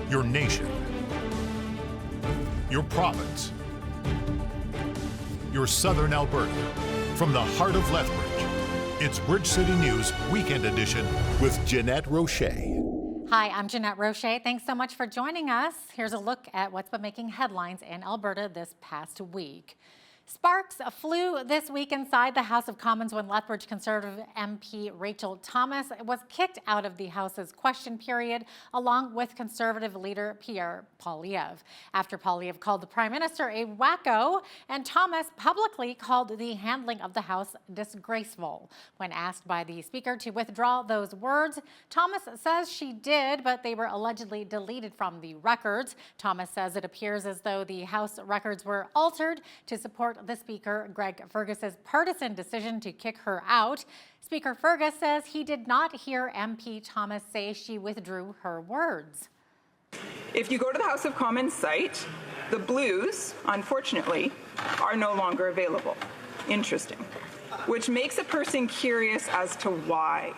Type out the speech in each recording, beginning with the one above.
your nation, your province, your southern Alberta. From the heart of Lethbridge, it's Bridge City News Weekend Edition with Jeanette Roche. Hi, I'm Jeanette Roche. Thanks so much for joining us. Here's a look at what's been making headlines in Alberta this past week. Sparks flew this week inside the House of Commons when Lethbridge Conservative MP Rachel Thomas was kicked out of the House's question period, along with Conservative leader Pierre Poilievre. After Poilievre called the Prime Minister a wacko, and Thomas publicly called the handling of the House disgraceful. When asked by the Speaker to withdraw those words, Thomas says she did, but they were allegedly deleted from the records. Thomas says it appears as though the House records were altered to support the Speaker, Greg Fergus's partisan decision to kick her out. Speaker Fergus says he did not hear MP Thomas say she withdrew her words. If you go to the House of Commons site, the blues, unfortunately, are no longer available. Interesting. Which makes a person curious as to why.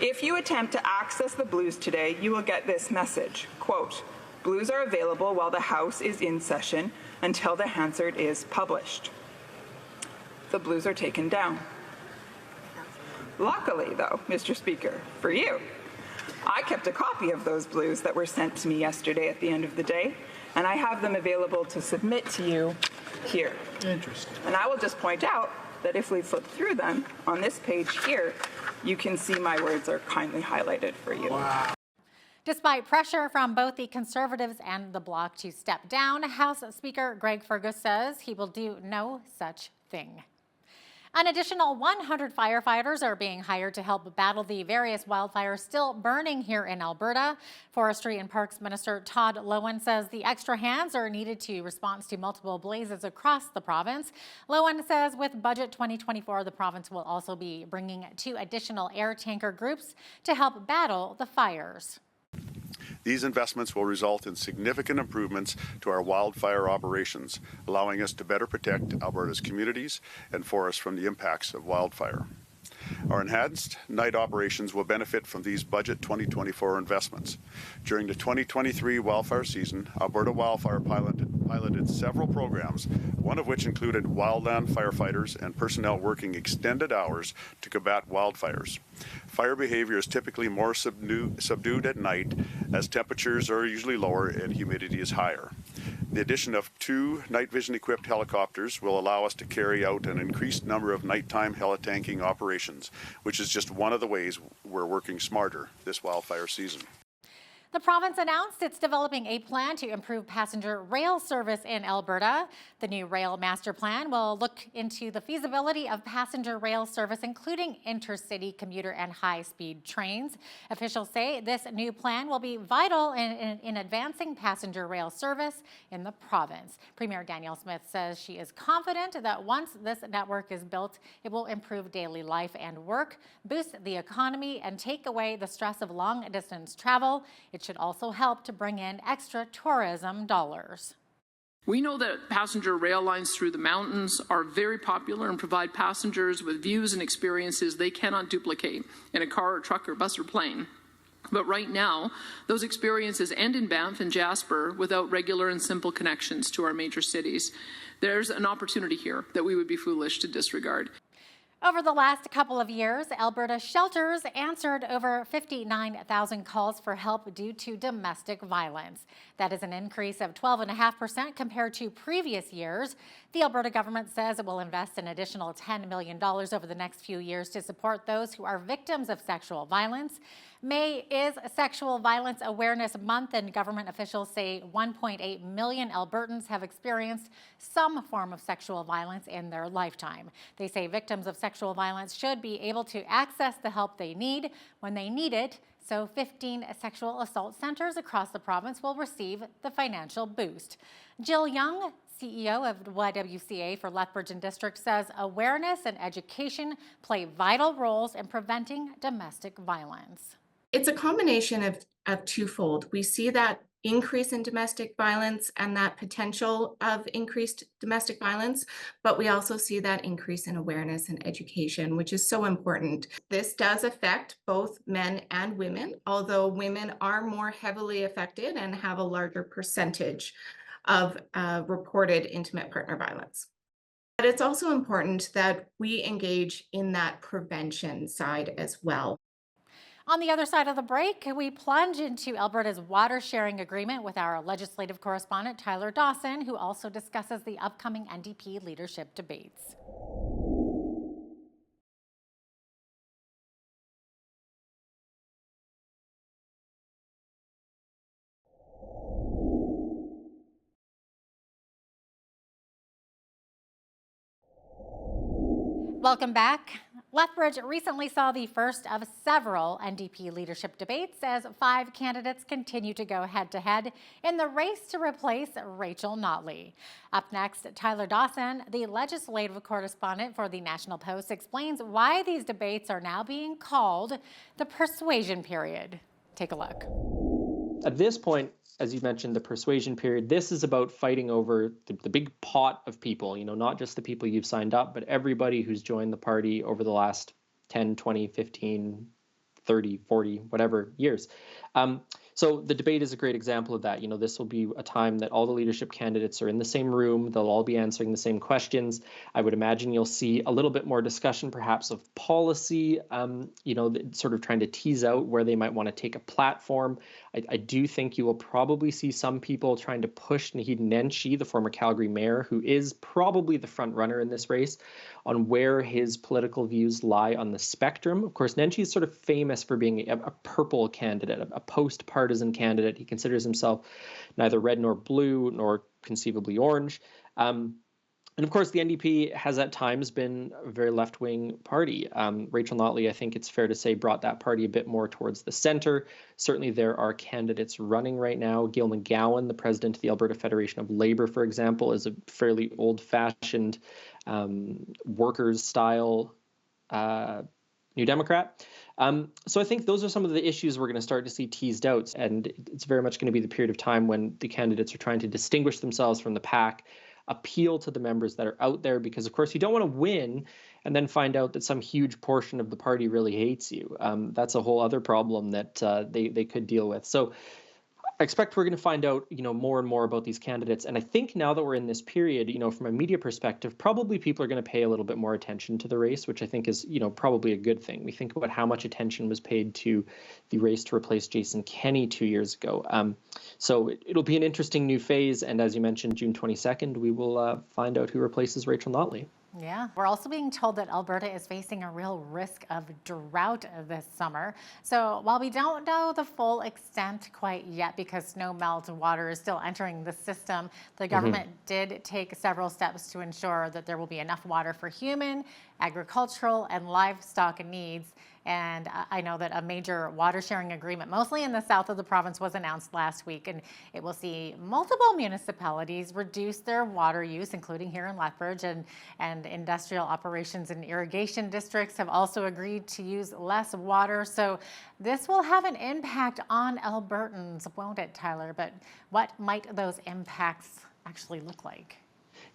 If you attempt to access the blues today, you will get this message, quote, "Blues are available while the House is in session until the Hansard is published." The blues are taken down. Luckily, though, Mr. Speaker, for you, I kept a copy of those blues that were sent to me yesterday at the end of the day, and I have them available to submit to you here. Interesting. And I will just point out that if we flip through them on this page here, you can see my words are kindly highlighted for you. Wow. Despite pressure from both the Conservatives and the Bloc to step down, House Speaker Greg Fergus says he will do no such thing. An additional 100 firefighters are being hired to help battle the various wildfires still burning here in Alberta. Forestry and Parks Minister Todd Loewen says the extra hands are needed to respond to multiple blazes across the province. Loewen says with Budget 2024, the province will also be bringing 2 additional air tanker groups to help battle the fires. These investments will result in significant improvements to our wildfire operations, allowing us to better protect Alberta's communities and forests from the impacts of wildfire. Our enhanced night operations will benefit from these Budget 2024 investments. During the 2023 wildfire season, Alberta Wildfire piloted several programs, one of which included wildland firefighters and personnel working extended hours to combat wildfires. Fire behavior is typically more subdued at night, as temperatures are usually lower and humidity is higher. The addition of 2 night vision equipped helicopters will allow us to carry out an increased number of nighttime helitanking operations, which is just one of the ways we're working smarter this wildfire season. The province announced it's developing a plan to improve passenger rail service in Alberta. The new rail master plan will look into the feasibility of passenger rail service, including intercity, commuter, and high-speed trains. Officials say this new plan will be vital in advancing passenger rail service in the province. Premier Danielle Smith says she is confident that once this network is built, it will improve daily life and work, boost the economy, and take away the stress of long-distance travel. It should also help to bring in extra tourism dollars. We know that passenger rail lines through the mountains are very popular and provide passengers with views and experiences they cannot duplicate in a car or truck or bus or plane. But right now, those experiences end in Banff and Jasper without regular and simple connections to our major cities. There's an opportunity here that we would be foolish to disregard. Over the last couple of years, Alberta shelters answered over 59,000 calls for help due to domestic violence. That is an increase of 12.5% compared to previous years. The Alberta government says it will invest an additional $10 million over the next few years to support those who are victims of sexual violence. May is Sexual Violence Awareness Month, and government officials say 1.8 million Albertans have experienced some form of sexual violence in their lifetime. They say victims of sexual violence should be able to access the help they need when they need it, so 15 sexual assault centers across the province will receive the financial boost. Jill Young, CEO of YWCA for Lethbridge and District, says awareness and education play vital roles in preventing domestic violence. It's a combination of twofold. We see that increase in domestic violence and that potential of increased domestic violence, but we also see that increase in awareness and education, which is so important. This does affect both men and women, although women are more heavily affected and have a larger percentage of reported intimate partner violence. But it's also important that we engage in that prevention side as well. On the other side of the break, we plunge into Alberta's water sharing agreement with our legislative correspondent, Tyler Dawson, who also discusses the upcoming NDP leadership debates. Welcome back. Lethbridge recently saw the first of several NDP leadership debates as 5 candidates continue to go head-to-head in the race to replace Rachel Notley. Up next, Tyler Dawson, the legislative correspondent for the National Post, explains why these debates are now being called the persuasion period. Take a look. At this point, as you mentioned, the persuasion period, this is about fighting over the big pot of people, not just the people you've signed up, but everybody who's joined the party over the last 10, 20, 15, 30, 40, whatever years. So the debate is a great example of that. This will be a time that all the leadership candidates are in the same room. They'll all be answering the same questions. I would imagine you'll see a little bit more discussion, perhaps, of policy, sort of trying to tease out where they might want to take a platform. I do think you will probably see some people trying to push Naheed Nenshi, the former Calgary mayor, who is probably the front runner in this race, on where his political views lie on the spectrum. Of course, Nenshi is sort of famous for being a purple candidate, a post-partisan candidate. He considers himself neither red nor blue, nor conceivably orange. And of course, the NDP has at times been a very left-wing party. Rachel Notley, I think it's fair to say, brought that party a bit more towards the center. Certainly, there are candidates running right now. Gil McGowan, the president of the Alberta Federation of Labour, for example, is a fairly old-fashioned workers-style New Democrat. So I think those are some of the issues we're going to start to see teased out. And it's very much going to be the period of time when the candidates are trying to distinguish themselves from the pack, appeal to the members that are out there, because, of course, you don't want to win and then find out that some huge portion of the party really hates you. That's a whole other problem that they could deal with. So I expect we're going to find out, more and more about these candidates. And I think now that we're in this period, from a media perspective, probably people are going to pay a little bit more attention to the race, which I think is, probably a good thing. We think about how much attention was paid to the race to replace Jason Kenney 2 years ago. So it'll be an interesting new phase. And as you mentioned, June 22nd, we will find out who replaces Rachel Notley. Yeah, we're also being told that Alberta is facing a real risk of drought this summer. So while we don't know the full extent quite yet because snow melt water is still entering the system, the government did take several steps to ensure that there will be enough water for human, agricultural, and livestock needs. And I know that a major water sharing agreement, mostly in the south of the province, was announced last week. And it will see multiple municipalities reduce their water use, including here in Lethbridge, and industrial operations and irrigation districts have also agreed to use less water. So this will have an impact on Albertans, won't it, Tyler? But what might those impacts actually look like?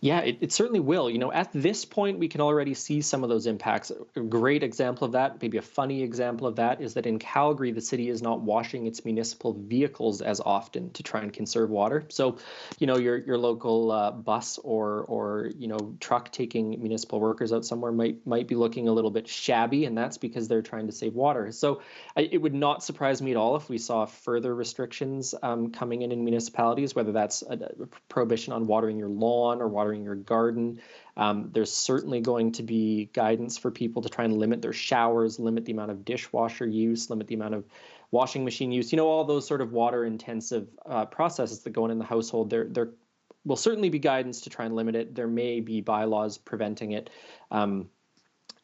Yeah, it certainly will. At this point, we can already see some of those impacts. A great example of that, maybe a funny example of that, is that in Calgary, the city is not washing its municipal vehicles as often to try and conserve water. So, your local bus or truck taking municipal workers out somewhere might be looking a little bit shabby, and that's because they're trying to save water. So it would not surprise me at all if we saw further restrictions coming in municipalities, whether that's a prohibition on watering your lawn or watering your garden. There's certainly going to be guidance for people to try and limit their showers, limit the amount of dishwasher use, limit the amount of washing machine use, all those sort of water intensive processes that go on in the household. There will certainly be guidance to try and limit it. There may be bylaws preventing it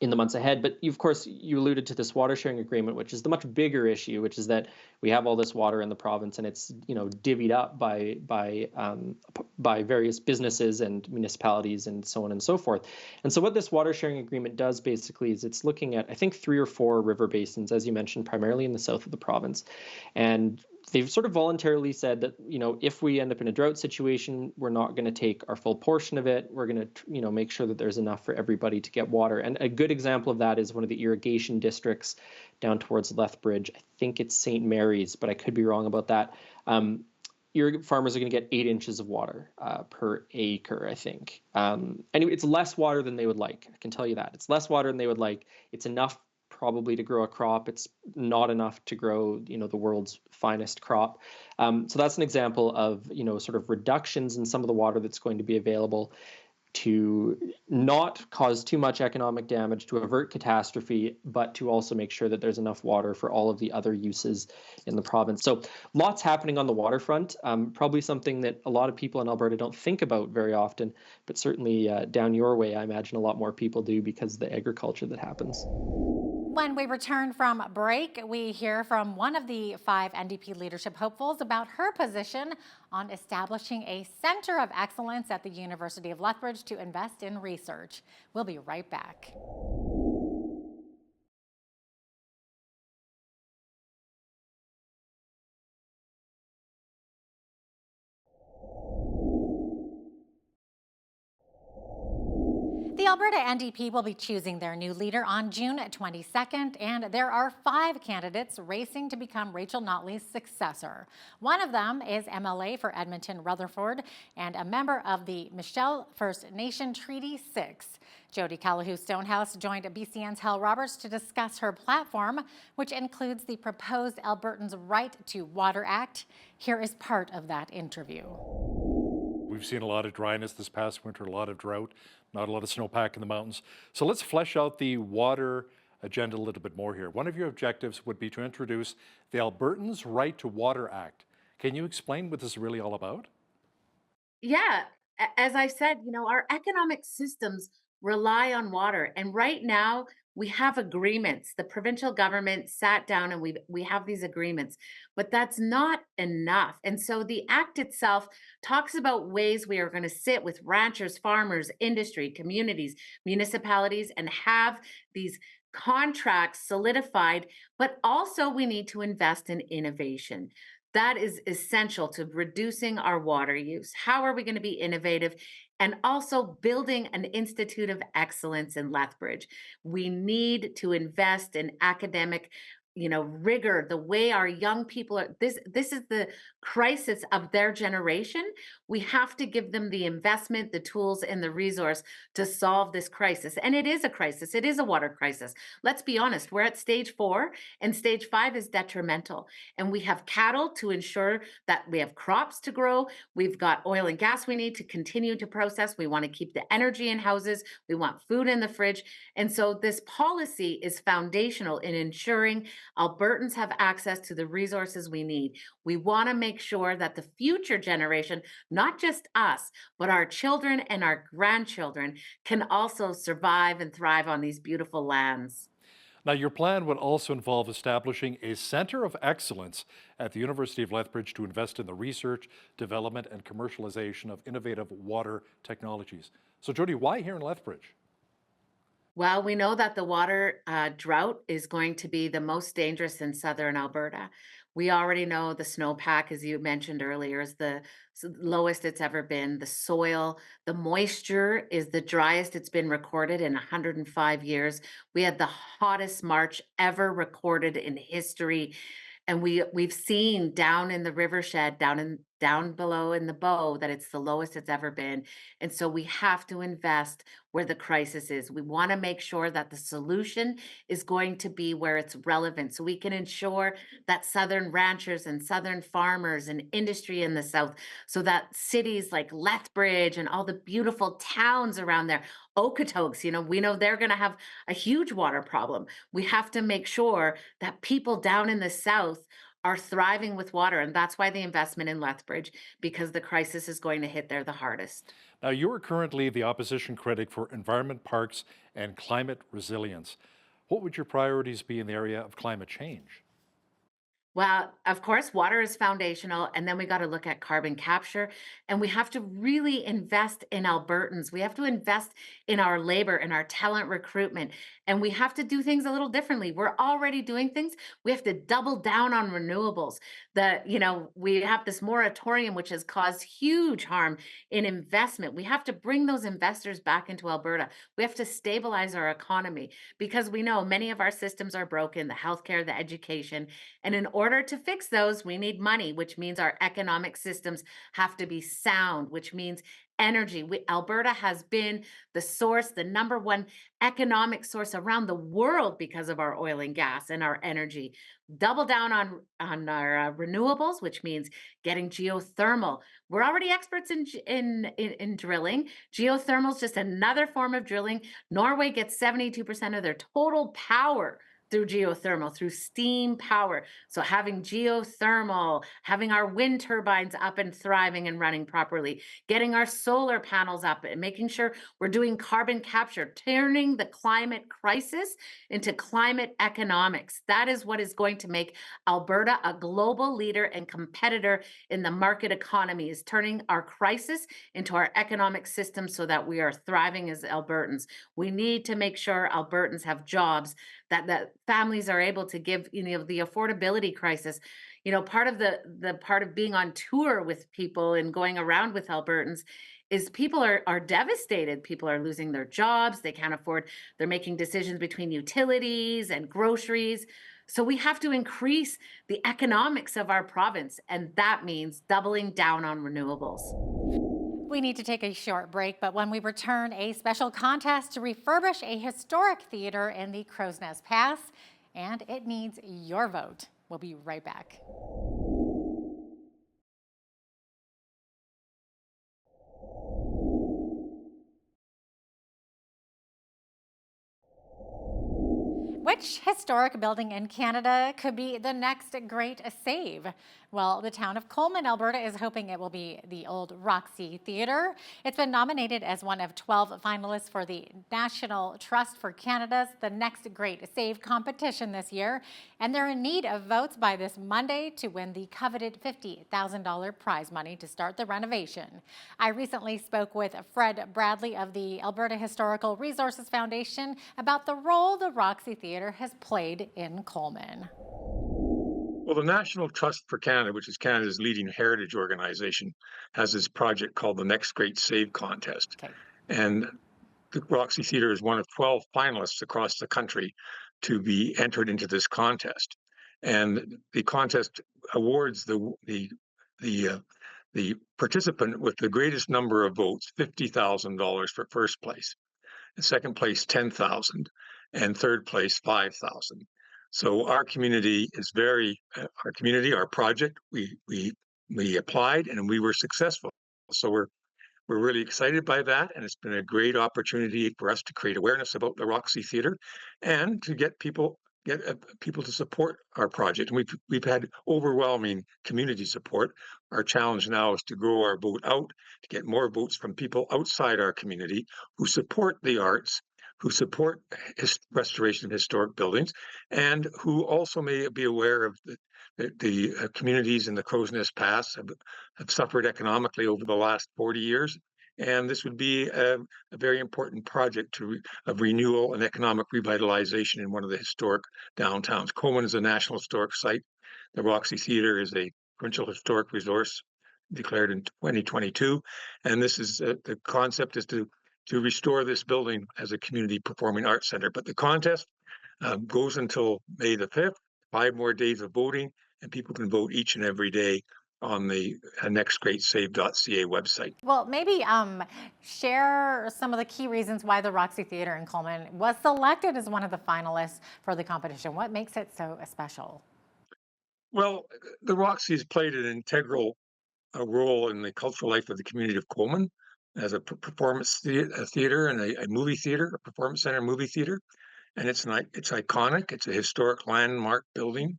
in the months ahead. But of course, you alluded to this water sharing agreement, which is the much bigger issue, which is that we have all this water in the province and it's divvied up by various businesses and municipalities and so on and so forth. And so what this water sharing agreement does basically is it's looking at, I think, 3 or 4 river basins, as you mentioned, primarily in the south of the province. And they've sort of voluntarily said that, if we end up in a drought situation, we're not going to take our full portion of it. We're going to, make sure that there's enough for everybody to get water. And a good example of that is one of the irrigation districts down towards Lethbridge. I think it's St. Mary's, but I could be wrong about that. Farmers are going to get 8 inches of water per acre, I think. Anyway, it's less water than they would like. I can tell you that. It's less water than they would like. It's enough probably to grow a crop. It's not enough to grow, the world's finest crop. So that's an example of, sort of reductions in some of the water that's going to be available to not cause too much economic damage, to avert catastrophe, but to also make sure that there's enough water for all of the other uses in the province. So lots happening on the waterfront, probably something that a lot of people in Alberta don't think about very often, but certainly down your way, I imagine a lot more people do because of the agriculture that happens. When we return from break, we hear from one of the 5 NDP leadership hopefuls about her position on establishing a center of excellence at the University of Lethbridge to invest in research. We'll be right back. The Alberta NDP will be choosing their new leader on June 22nd, and there are 5 candidates racing to become Rachel Notley's successor. One of them is MLA for Edmonton Rutherford and a member of the Michelle First Nation Treaty 6. Jody Callahoo-Stonehouse joined BCN's Hal Roberts to discuss her platform, which includes the proposed Albertans' Right to Water Act. Here is part of that interview. We've seen a lot of dryness this past winter, a lot of drought, not a lot of snowpack in the mountains. So let's flesh out the water agenda a little bit more here. One of your objectives would be to introduce the Albertans' Right to Water Act. Can you explain what this is really all about? Yeah, as I said, our economic systems rely on water. And right now, we have agreements. The provincial government sat down and we have these agreements, but that's not enough. And so the act itself talks about ways we are going to sit with ranchers, farmers, industry, communities, municipalities, and have these contracts solidified, but also we need to invest in innovation. That is essential to reducing our water use. How are we going to be innovative? And also building an institute of excellence in Lethbridge. We need to invest in academic rigor, the way our young people are. This is the crisis of their generation. We have to give them the investment, the tools, and the resource to solve this crisis. And it is a crisis. It is a water crisis. Let's be honest. We're at stage 4, and stage 5 is detrimental. And we have cattle to ensure that we have crops to grow. We've got oil and gas we need to continue to process. We want to keep the energy in houses. We want food in the fridge. And so this policy is foundational in ensuring Albertans have access to the resources we need. We want to make sure that the future generation, not just us, but our children and our grandchildren, can also survive and thrive on these beautiful lands. Now, your plan would also involve establishing a center of excellence at the University of Lethbridge to invest in the research, development, and commercialization of innovative water technologies. So, Jody, why here in Lethbridge? Well, we know that the water drought is going to be the most dangerous in southern Alberta. We already know the snowpack, as you mentioned earlier, is the lowest it's ever been. The soil, the moisture is the driest it's been recorded in 105 years. We had the hottest March ever recorded in history. And we've seen down in the rivershed, down below in the Bow, that it's the lowest it's ever been. And so we have to invest where the crisis is. We want to make sure that the solution is going to be where it's relevant, so we can ensure that southern ranchers and southern farmers and industry in the south, so that cities like Lethbridge and all the beautiful towns around there, Okotoks, we know they're going to have a huge water problem. We have to make sure that people down in the south are thriving with water. And that's why the investment in Lethbridge, because the crisis is going to hit there the hardest. Now, you are currently the opposition critic for environment, parks, and climate resilience. What would your priorities be in the area of climate change? Well, of course, water is foundational, and then we got to look at carbon capture, and we have to really invest in Albertans. We have to invest in our labor and our talent recruitment, and we have to do things a little differently. We're already doing things. We have to double down on renewables. We have this moratorium which has caused huge harm in investment. We have to bring those investors back into Alberta. We have to stabilize our economy because we know many of our systems are broken, the healthcare, the education, and in order to fix those, we need money, which means our economic systems have to be sound, which means energy. Alberta has been the source, the number one economic source around the world because of our oil and gas and our energy. Double down on our renewables, which means getting geothermal. We're already experts in drilling. Geothermal is just another form of drilling. Norway gets 72% of their total power through geothermal, through steam power. So having geothermal, having our wind turbines up and thriving and running properly, getting our solar panels up and making sure we're doing carbon capture, turning the climate crisis into climate economics. That is what is going to make Alberta a global leader and competitor in the market economy, is turning our crisis into our economic system so that we are thriving as Albertans. We need to make sure Albertans have jobs, that families are able to give, the affordability crisis. Part of the part of being on tour with people and going around with Albertans is people are devastated. People are losing their jobs. They can't afford, they're making decisions between utilities and groceries. So we have to increase the economics of our province, and that means doubling down on renewables. We need to take a short break, but when we return, a special contest to refurbish a historic theater in the Crow's Nest Pass, and it needs your vote. We'll be right back. Which historic building in Canada could be the next great save? Well, the town of Coleman, Alberta is hoping it will be the old Roxy Theatre. It's been nominated as one of 12 finalists for the National Trust for Canada's The Next Great Save competition this year, and they're in need of votes by this Monday to win the coveted $50,000 prize money to start the renovation. I recently spoke with Fred Bradley of the Alberta Historical Resources Foundation about the role the Roxy Theatre has played in Coleman. Well, the National Trust for Canada, which is Canada's leading heritage organization, has this project called the Next Great Save Contest. Okay. And the Roxy Theatre is one of 12 finalists across the country to be entered into this contest. And the contest awards the participant with the greatest number of votes, $50,000 for first place. In second place, $10,000, and third place, $5,000. So our community is our project, we applied and we were successful. So we're really excited by that, and it's been a great opportunity for us to create awareness about the Roxy Theatre and to get people to support our project. And we've had overwhelming community support. Our challenge now is to grow our vote out, to get more votes from people outside our community who support the arts, who support restoration of historic buildings, and who also may be aware of the communities in the Crow's Nest Pass have suffered economically over the last 40 years. And this would be a very important project of renewal and economic revitalization in one of the historic downtowns. Coleman is a National Historic Site. The Roxy Theatre is a Provincial Historic Resource declared in 2022. And this is the concept is to restore this building as a community performing arts center. But the contest goes until May the 5th, 5 more days of voting, and people can vote each and every day on the nextgreatsave.ca website. Well, maybe share some of the key reasons why the Roxy Theatre in Coleman was selected as one of the finalists for the competition. What makes it so special? Well, the Roxy has played an integral role in the cultural life of the community of Coleman as a performance theater and a movie theater, a performance center movie theater. And it's iconic. It's a historic landmark building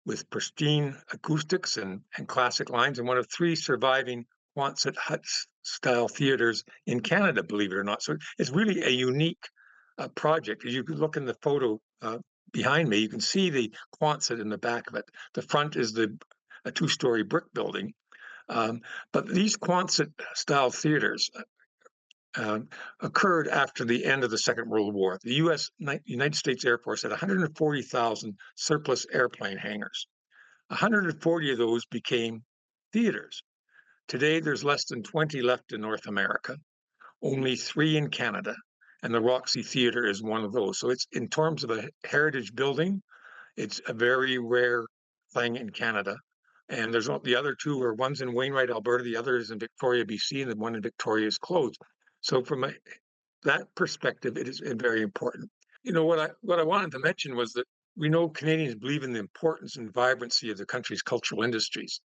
with pristine acoustics and classic lines, and one of 3 surviving Quonset hut style theaters in Canada, believe it or not. So it's really a unique project. As you can look in the photo behind me, you can see the Quonset in the back of it. The front is a two-story brick building. But these Quonset-style theaters occurred after the end of the Second World War. The United States Air Force had 140,000 surplus airplane hangars. 140 of those became theaters. Today, there's less than 20 left in North America, only 3 in Canada, and the Roxy Theatre is one of those. So it's, in terms of a heritage building, it's a very rare thing in Canada. And there's the other 2 are, one's in Wainwright, Alberta, the other is in Victoria, BC, and the one in Victoria is closed. So from that perspective, it is very important. You know, what I wanted to mention was that we know Canadians believe in the importance and vibrancy of the country's cultural industries.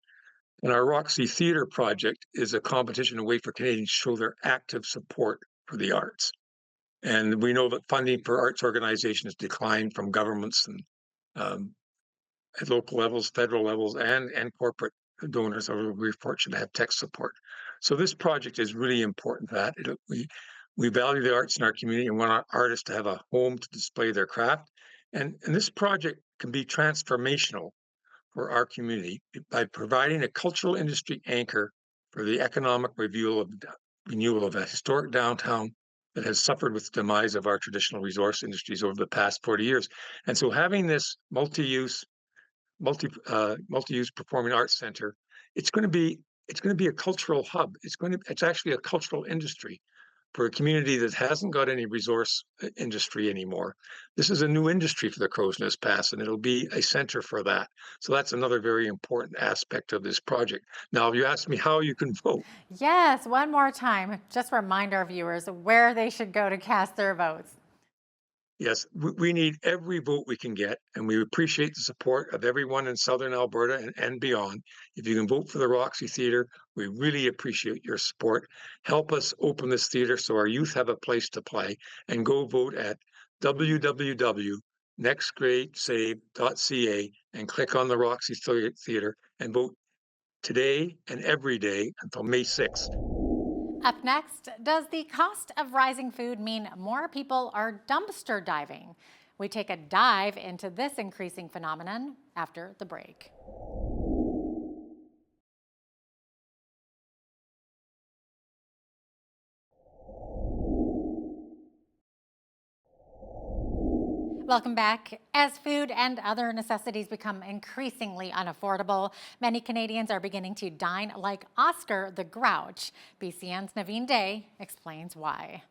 And our Roxy Theatre project is a competition, a way for Canadians to show their active support for the arts. And we know that funding for arts organizations declined from governments and at local levels, federal levels, and corporate donors. We're fortunate to have tech support. So this project is really important. That we value the arts in our community and want our artists to have a home to display their craft. And this project can be transformational for our community by providing a cultural industry anchor for the economic renewal of a historic downtown that has suffered with the demise of our traditional resource industries over the past 40 years. And so having this multi-use performing arts center, it's going to be a cultural hub. It's actually a cultural industry for a community that hasn't got any resource industry anymore. This is a new industry for the Crow's Nest Pass, and it'll be a center for that. So that's another very important aspect of this project. Now, if you ask me how you can vote. Yes, one more time. Just remind our viewers where they should go to cast their votes. Yes, we need every vote we can get, and we appreciate the support of everyone in Southern Alberta and beyond. If you can vote for the Roxy Theatre, we really appreciate your support. Help us open this theatre so our youth have a place to play, and go vote at www.nextgradesave.ca and click on the Roxy Theatre and vote today and every day until May 6th. Up next, does the cost of rising food mean more people are dumpster diving? We take a dive into this increasing phenomenon after the break. Welcome back. As food and other necessities become increasingly unaffordable, many Canadians are beginning to dine like Oscar the Grouch. BCN's Naveen Day explains why.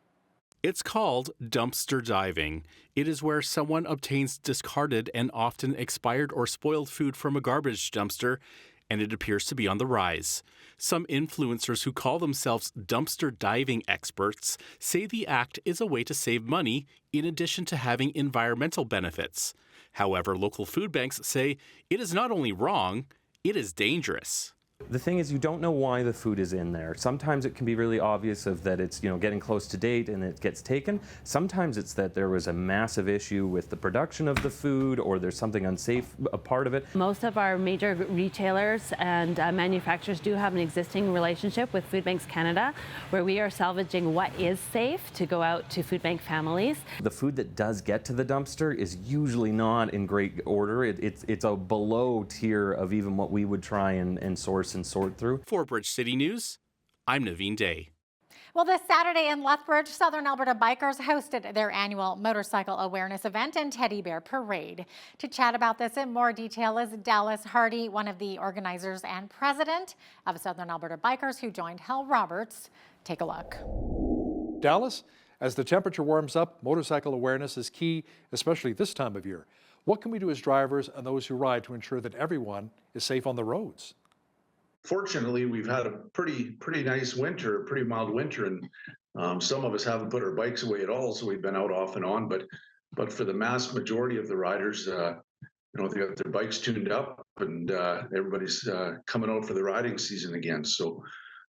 It's called dumpster diving. It is where someone obtains discarded and often expired or spoiled food from a garbage dumpster, and it appears to be on the rise. Some influencers who call themselves dumpster diving experts say the act is a way to save money in addition to having environmental benefits. However, local food banks say it is not only wrong, it is dangerous. The thing is, you don't know why the food is in there. Sometimes it can be really obvious of that it's, getting close to date and it gets taken. Sometimes it's that there was a massive issue with the production of the food, or there's something unsafe a part of it. Most of our major retailers and manufacturers do have an existing relationship with Food Banks Canada, where we are salvaging what is safe to go out to food bank families. The food that does get to the dumpster is usually not in great order. It's a below tier of even what we would try and source and sort through. For Bridge City News, I'm Naveen Day. Well, this Saturday in Lethbridge, Southern Alberta bikers hosted their annual motorcycle awareness event and teddy bear parade. To chat about this in more detail is Dallas Hardy, one of the organizers and president of Southern Alberta Bikers, who joined Hal Roberts. Take a look. Dallas, as the temperature warms up, motorcycle awareness is key, especially this time of year. What can we do as drivers and those who ride to ensure that everyone is safe on the roads? Fortunately, we've had a pretty nice winter, a pretty mild winter, and some of us haven't put our bikes away at all, so we've been out off and on. But for the mass majority of the riders, they got their bikes tuned up, and everybody's coming out for the riding season again. So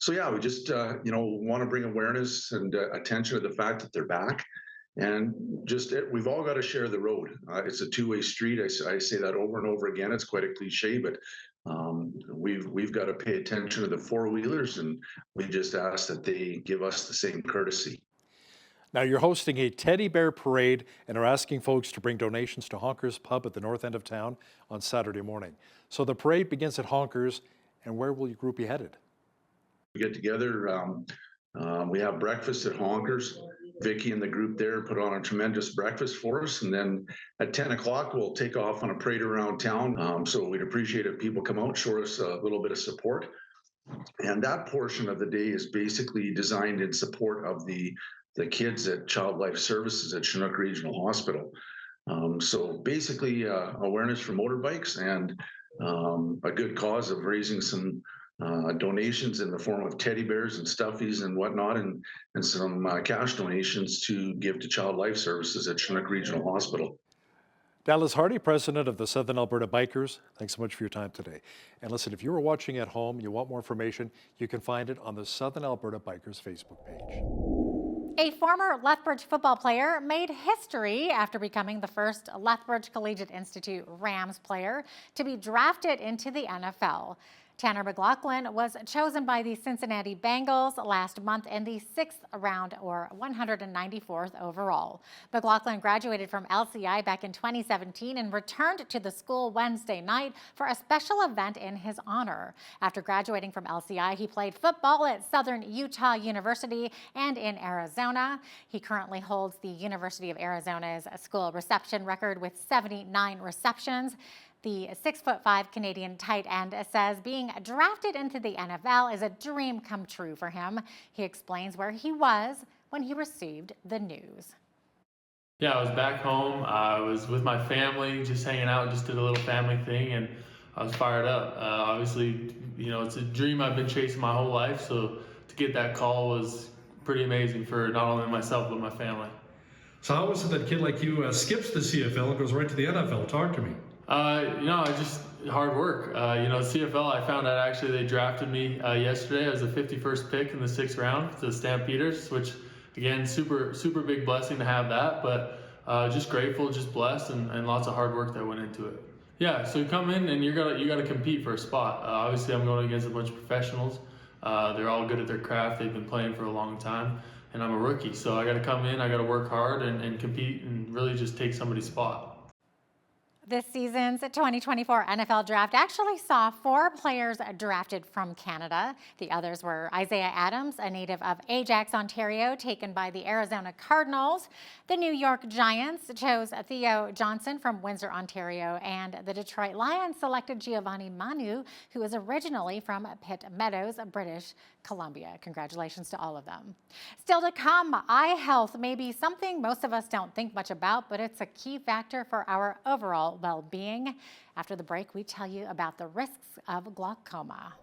yeah, we just want to bring awareness and attention to the fact that they're back, and we've all got to share the road. It's a two-way street. I say that over and over again. It's quite a cliche, but we've got to pay attention to the four-wheelers, and we just ask that they give us the same courtesy. Now, you're hosting a teddy bear parade and are asking folks to bring donations to Honker's Pub at the north end of town on Saturday morning. So the parade begins at Honker's, and where will your group be headed? We get together, we have breakfast at Honker's. Vicky and the group there put on a tremendous breakfast for us, and then at 10 o'clock we'll take off on a parade around town. So we'd appreciate if people come out, show us a little bit of support. And that portion of the day is basically designed in support of the kids at Child Life Services at Chinook Regional Hospital. So basically awareness for motorbikes and a good cause of raising some donations in the form of teddy bears and stuffies and whatnot, and some cash donations to give to Child Life Services at Chinook Regional Hospital. Dallas Hardy, president of the Southern Alberta Bikers, thanks so much for your time today. And listen, if you were watching at home, you want more information, you can find it on the Southern Alberta Bikers Facebook page. A former Lethbridge football player made history after becoming the first Lethbridge Collegiate Institute Rams player to be drafted into the NFL. Tanner McLaughlin was chosen by the Cincinnati Bengals last month in the 6th round, or 194th overall. McLaughlin graduated from LCI back in 2017 and returned to the school Wednesday night for a special event in his honor. After graduating from LCI, he played football at Southern Utah University and in Arizona. He currently holds the University of Arizona's school reception record with 79 receptions. The 6'5" Canadian tight end says being drafted into the NFL is a dream come true for him. He explains where he was when he received the news. Yeah, I was back home. I was with my family, just hanging out, just did a little family thing, and I was fired up. Obviously, you know, it's a dream I've been chasing my whole life, so to get that call was pretty amazing for not only myself, but my family. So how is it that a kid like you skips the CFL and goes right to the NFL? Talk to me. You know, I just hard work. You know, CFL, I found out actually they drafted me yesterday as the 51st pick in the 6th round to the Stampeders, which again, super big blessing to have that, but just grateful, just blessed, and lots of hard work that went into it. Yeah, so you come in and you gotta compete for a spot. Obviously, I'm going against a bunch of professionals. They're all good at their craft. They've been playing for a long time, and I'm a rookie, so I got to come in. I got to work hard and compete and really just take somebody's spot. This season's 2024 NFL Draft actually saw 4 players drafted from Canada. The others were Isaiah Adams, a native of Ajax, Ontario, taken by the Arizona Cardinals. The New York Giants chose Theo Johnson from Windsor, Ontario, and the Detroit Lions selected Giovanni Manu, who is originally from Pitt Meadows, British Columbia. Congratulations to all of them. Still to come, eye health may be something most of us don't think much about, but it's a key factor for our overall well-being. After the break, we tell you about the risks of glaucoma.